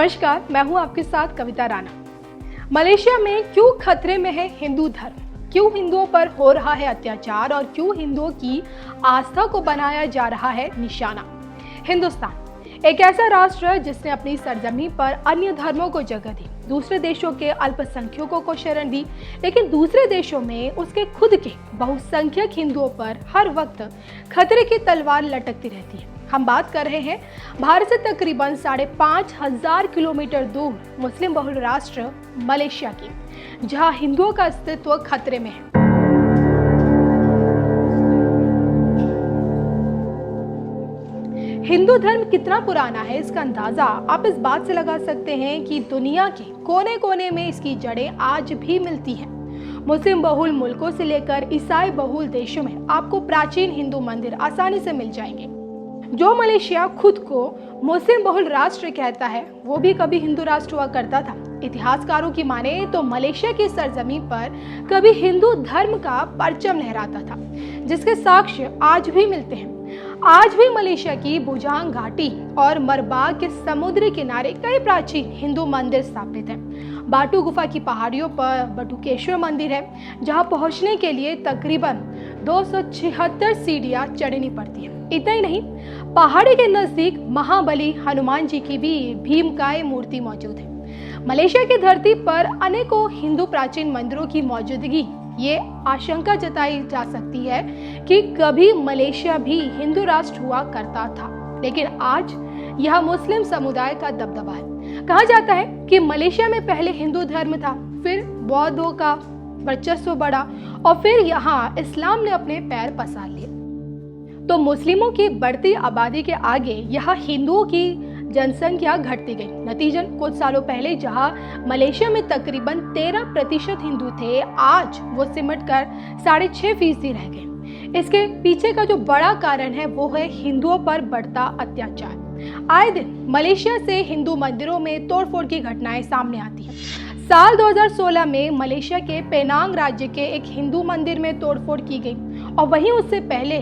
नमस्कार, मैं हूं आपके साथ कविता राणा। मलेशिया में क्यों खतरे में है हिंदू धर्म, क्यों हिंदुओं पर हो रहा है अत्याचार और क्यों हिंदुओं की आस्था को बनाया जा रहा है निशाना। हिंदुस्तान एक ऐसा राष्ट्र है जिसने अपनी सरजमी पर अन्य धर्मों को जगह दी, दूसरे देशों के अल्पसंख्यकों को शरण दी, लेकिन दूसरे देशों में उसके खुद के बहुसंख्यक हिंदुओं पर हर वक्त खतरे की तलवार लटकती रहती है। हम बात कर रहे हैं भारत से तकरीबन 5,500 किलोमीटर दूर मुस्लिम बहुल राष्ट्र मलेशिया की, जहां हिंदुओं का अस्तित्व खतरे में है। हिंदू धर्म कितना पुराना है, इसका अंदाजा आप इस बात से लगा सकते हैं कि दुनिया के कोने कोने में इसकी जड़ें आज भी मिलती हैं। मुस्लिम बहुल मुल्कों से लेकर ईसाई बहुल देशों में आपको प्राचीन हिंदू मंदिर आसानी से मिल जाएंगे। जो मलेशिया खुद को मुस्लिम बहुल राष्ट्र कहता है, वो भी कभी हिंदू राष्ट्र हुआ करता था। इतिहासकारों की माने तो मलेशिया की सरजमीन पर कभी हिंदू धर्म का परचम लहराता था, जिसके साक्ष्य आज भी मिलते हैं। आज भी मलेशिया की बुजांग घाटी और मरबाग के समुद्री किनारे कई प्राचीन हिंदू मंदिर स्थापित हैं। बाटू गुफा की पहाड़ियों पर बटुकेश्वर मंदिर है, जहां पहुंचने के लिए तकरीबन 276 सीढ़ियां चढ़नी पड़ती है। इतना ही नहीं, पहाड़ी के नजदीक महाबली हनुमान जी की भी भीमकाय मूर्ति मौजूद है। मलेशिया की धरती पर अनेकों हिंदू प्राचीन मंदिरों की मौजूदगी ये आशंका जताई जा सकती है कि कभी मलेशिया भी हिंदू राष्ट्र हुआ करता था, लेकिन आज यह मुस्लिम समुदाय का दबदबा है। कहा जाता है कि मलेशिया में पहले हिंदू धर्म था, फिर बौद्धों का वर्चस्व बढ़ा और फिर यहाँ इस्लाम ने अपने पैर पसार लिए। तो मुस्लिमों की बढ़ती आबादी के आगे यहाँ हिंदुओं की जनसंख्या घटती गई। नतीजन कुछ सालों पहले जहां मलेशिया में तकरीबन 13% हिंदू थे, आज वो सिमट कर 6.5% रह गए। इसके पीछे का जो बड़ा कारण है वो है हिंदुओं पर बढ़ता अत्याचार। आए दिन मलेशिया से हिंदू मंदिरों में तोड़फोड़ की घटनाएं सामने आती हैं। साल 2016 में मलेशिया के पेनांग राज्य के एक हिंदू मंदिर में तोड़फोड़ की गई और वहीं उससे पहले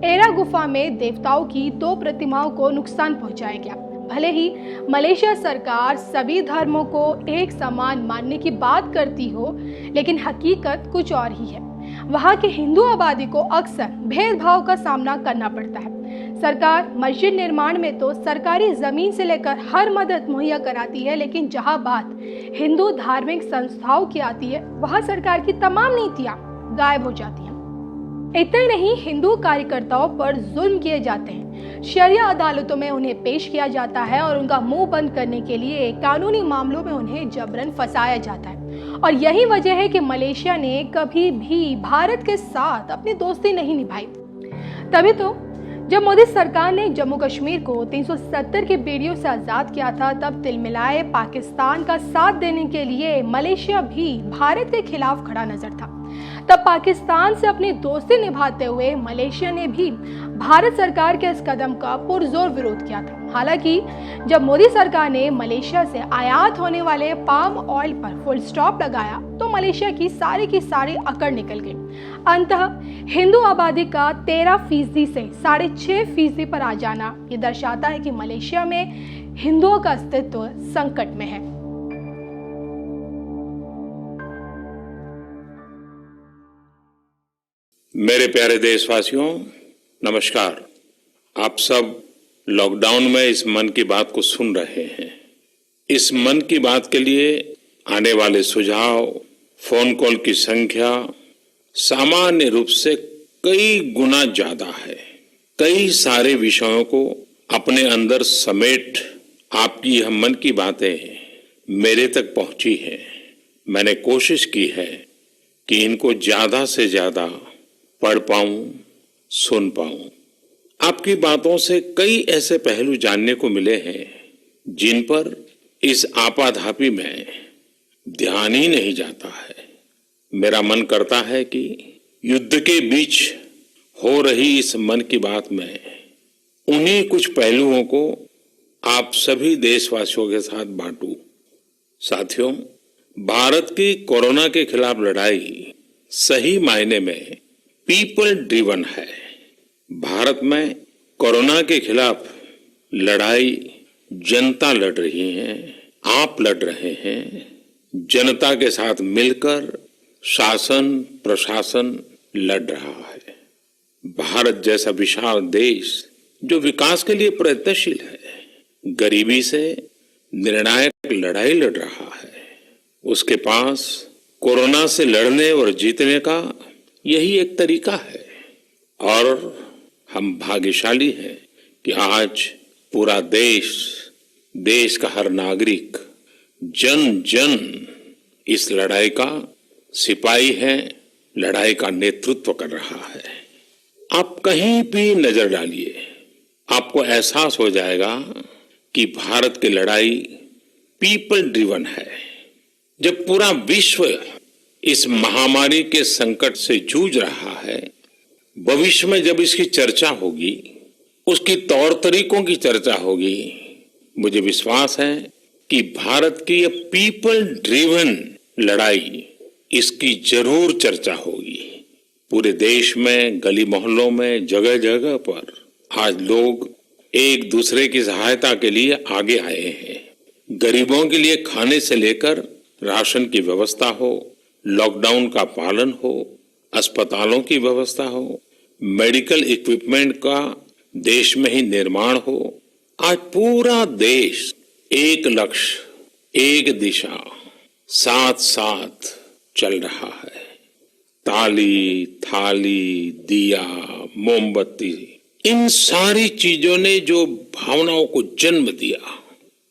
एरा गुफा में देवताओं की 2 प्रतिमाओं को नुकसान पहुंचाया गया। भले ही मलेशिया सरकार सभी धर्मों को एक समान मानने की बात करती हो, लेकिन हकीकत कुछ और ही है। वहाँ के हिंदू आबादी को अक्सर भेदभाव का सामना करना पड़ता है। सरकार मस्जिद निर्माण में तो सरकारी जमीन से लेकर हर मदद मुहैया कराती है, लेकिन जहाँ बात हिंदू धार्मिक संस्थाओं की आती है, वहाँ सरकार की तमाम नीतियाँ गायब हो जाती हैं। इतना ही नहीं, हिंदू कार्यकर्ताओं पर जुल्म किए जाते हैं। शरिया अदालतों में उन्हें पेश किया जाता है और उनका मुंह बंद करने के लिए कानूनी मामलों में उन्हें जबरन फंसाया जाता है। और यही वजह है कि मलेशिया ने कभी भी भारत के साथ अपनी दोस्ती नहीं निभाई। तभी तो जब मोदी सरकार ने जम्मू कश्मीर को 370 के बेड़ियों से आजाद किया था, तब तिलमिलाए पाकिस्तान का साथ देने के लिए मलेशिया भी भारत के खिलाफ खड़ा नजर था। तब पाकिस्तान से अपनी दोस्ती निभाते हुए मलेशिया ने भी भारत सरकार के इस कदम का पुरजोर विरोध किया था। हालांकि जब मोदी सरकार ने मलेशिया से आयात होने वाले पाम ऑयल पर फुल स्टॉप लगाया, तो मलेशिया की सारी अकड़ निकल गई। अंततः हिंदू आबादी का 13% से 6.5% पर आ जाना ये दर्शाता है कि मलेशिया में हिंदुओं का अस्तित्व संकट में है। मेरे प्यारे देशवासियों, नमस्कार। आप सब लॉकडाउन में इस मन की बात को सुन रहे हैं। इस मन की बात के लिए आने वाले सुझाव, फोन कॉल की संख्या सामान्य रूप से कई गुना ज्यादा है। कई सारे विषयों को अपने अंदर समेट आपकी यह मन की बातें मेरे तक पहुंची हैं। मैंने कोशिश की है कि इनको ज्यादा से ज्यादा पढ़ पाऊं, सुन पाऊं। आपकी बातों से कई ऐसे पहलू जानने को मिले हैं जिन पर इस आपाधापी में ध्यान ही नहीं जाता है। मेरा मन करता है कि युद्ध के बीच हो रही इस मन की बात में उन्हीं कुछ पहलुओं को आप सभी देशवासियों के साथ बांटूं। साथियों, भारत की कोरोना के खिलाफ लड़ाई सही मायने में पीपल ड्रिवन है। भारत में कोरोना के खिलाफ लड़ाई जनता लड़ रही है, आप लड़ रहे हैं, जनता के साथ मिलकर शासन प्रशासन लड़ रहा है। भारत जैसा विशाल देश जो विकास के लिए प्रयत्नशील है, गरीबी से निर्णायक लड़ाई लड़ रहा है, उसके पास कोरोना से लड़ने और जीतने का यही एक तरीका है। और हम भाग्यशाली हैं कि आज पूरा देश का हर नागरिक, जन जन इस लड़ाई का सिपाही है, लड़ाई का नेतृत्व कर रहा है। आप कहीं भी नजर डालिए, आपको एहसास हो जाएगा कि भारत की लड़ाई पीपल ड्रिवन है। जब पूरा विश्व इस महामारी के संकट से जूझ रहा है, भविष्य में जब इसकी चर्चा होगी, उसकी तौर तरीकों की चर्चा होगी, मुझे विश्वास है कि भारत की ये पीपल ड्रिवन लड़ाई, इसकी जरूर चर्चा होगी। पूरे देश में, गली मोहल्लों में, जगह जगह पर आज लोग एक दूसरे की सहायता के लिए आगे आए हैं। गरीबों के लिए खाने से लेकर राशन की व्यवस्था हो, लॉकडाउन का पालन हो, अस्पतालों की व्यवस्था हो, मेडिकल इक्विपमेंट का देश में ही निर्माण हो, आज पूरा देश एक लक्ष्य, एक दिशा, साथ साथ चल रहा है। ताली, थाली, दिया, मोमबत्ती, इन सारी चीजों ने जो भावनाओं को जन्म दिया,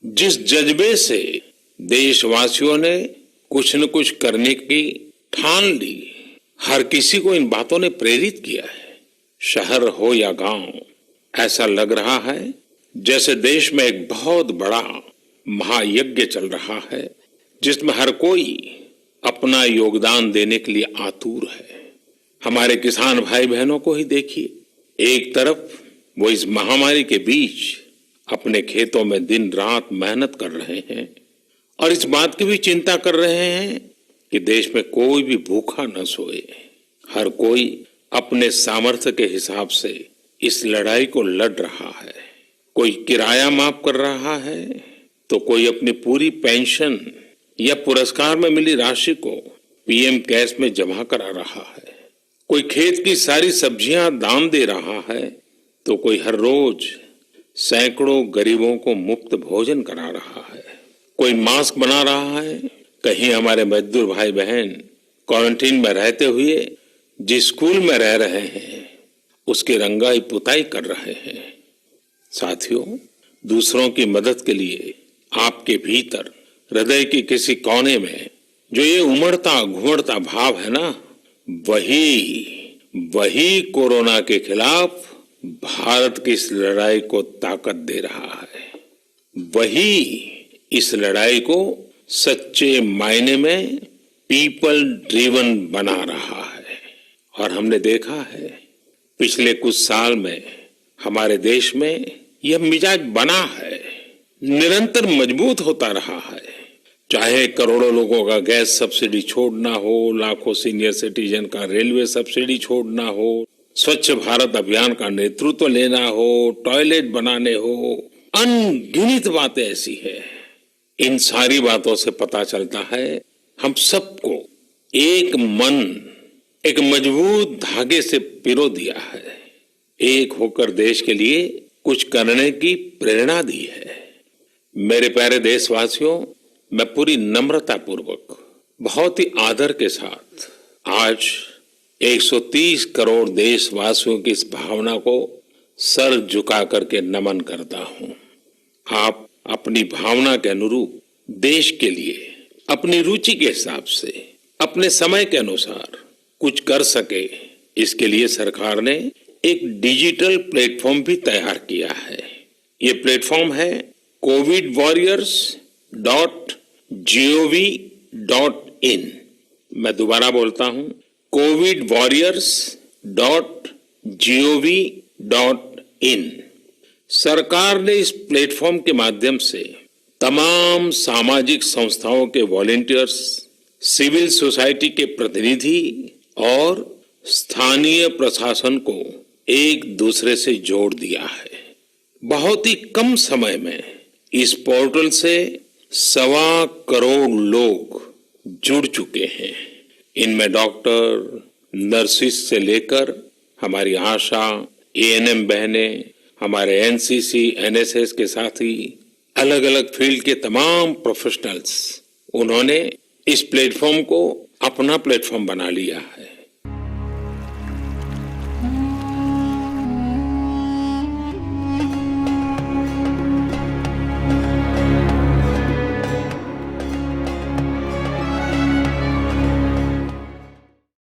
जिस जज्बे से देशवासियों ने कुछ न कुछ करने की ठान ली, हर किसी को इन बातों ने प्रेरित किया है। शहर हो या गांव, ऐसा लग रहा है जैसे देश में एक बहुत बड़ा महायज्ञ चल रहा है, जिसमें हर कोई अपना योगदान देने के लिए आतुर है। हमारे किसान भाई बहनों को ही देखिए, एक तरफ वो इस महामारी के बीच अपने खेतों में दिन रात मेहनत कर रहे हैं और इस बात की भी चिंता कर रहे हैं कि देश में कोई भी भूखा न सोए। हर कोई अपने सामर्थ्य के हिसाब से इस लड़ाई को लड़ रहा है। कोई किराया माफ कर रहा है, तो कोई अपनी पूरी पेंशन या पुरस्कार में मिली राशि को पीएम केयर्स में जमा करा रहा है। कोई खेत की सारी सब्जियां दान दे रहा है, तो कोई हर रोज सैकड़ों गरीबों को मुफ्त भोजन करा रहा है। कोई मास्क बना रहा है। कहीं हमारे मजदूर भाई बहन क्वारंटीन में रहते हुए जिस स्कूल में रह रहे हैं, उसकी रंगाई पुताई कर रहे हैं। साथियों, दूसरों की मदद के लिए आपके भीतर हृदय के किसी कोने में जो ये उमड़ता घुमड़ता भाव है ना, वही कोरोना के खिलाफ भारत की इस लड़ाई को ताकत दे रहा है। वही इस लड़ाई को सच्चे मायने में पीपल ड्रिवन बना रहा है। और हमने देखा है पिछले कुछ साल में हमारे देश में यह मिजाज बना है, निरंतर मजबूत होता रहा है। चाहे करोड़ों लोगों का गैस सब्सिडी छोड़ना हो, लाखों सीनियर सिटीजन का रेलवे सब्सिडी छोड़ना हो, स्वच्छ भारत अभियान का नेतृत्व लेना हो, टॉयलेट बनाने हो, अनगिनत बातें ऐसी है। इन सारी बातों से पता चलता है हम सबको एक मन, एक मजबूत धागे से पिरो दिया है, एक होकर देश के लिए कुछ करने की प्रेरणा दी है। मेरे प्यारे देशवासियों, मैं पूरी नम्रता पूर्वक, बहुत ही आदर के साथ आज 130 करोड़ देशवासियों की इस भावना को सर झुका करके नमन करता हूं। आप अपनी भावना के अनुरूप देश के लिए अपनी रुचि के हिसाब से, अपने समय के अनुसार कुछ कर सके, इसके लिए सरकार ने एक डिजिटल प्लेटफॉर्म भी तैयार किया है। ये प्लेटफॉर्म है covidwarriors.gov.in। मैं दोबारा बोलता हूं, covidwarriors.gov.in। सरकार ने इस प्लेटफॉर्म के माध्यम से तमाम सामाजिक संस्थाओं के वॉलेंटियर्स, सिविल सोसाइटी के प्रतिनिधि और स्थानीय प्रशासन को एक दूसरे से जोड़ दिया है। बहुत ही कम समय में इस पोर्टल से 1.25 करोड़ लोग जुड़ चुके हैं। इनमें डॉक्टर, नर्सिस से लेकर हमारी आशा, एएनएम बहनें, हमारे एनसीसी, एनएसएस के साथी, अलग अलग फील्ड के तमाम प्रोफेशनल्स, उन्होंने इस प्लेटफॉर्म को अपना प्लेटफॉर्म बना लिया है।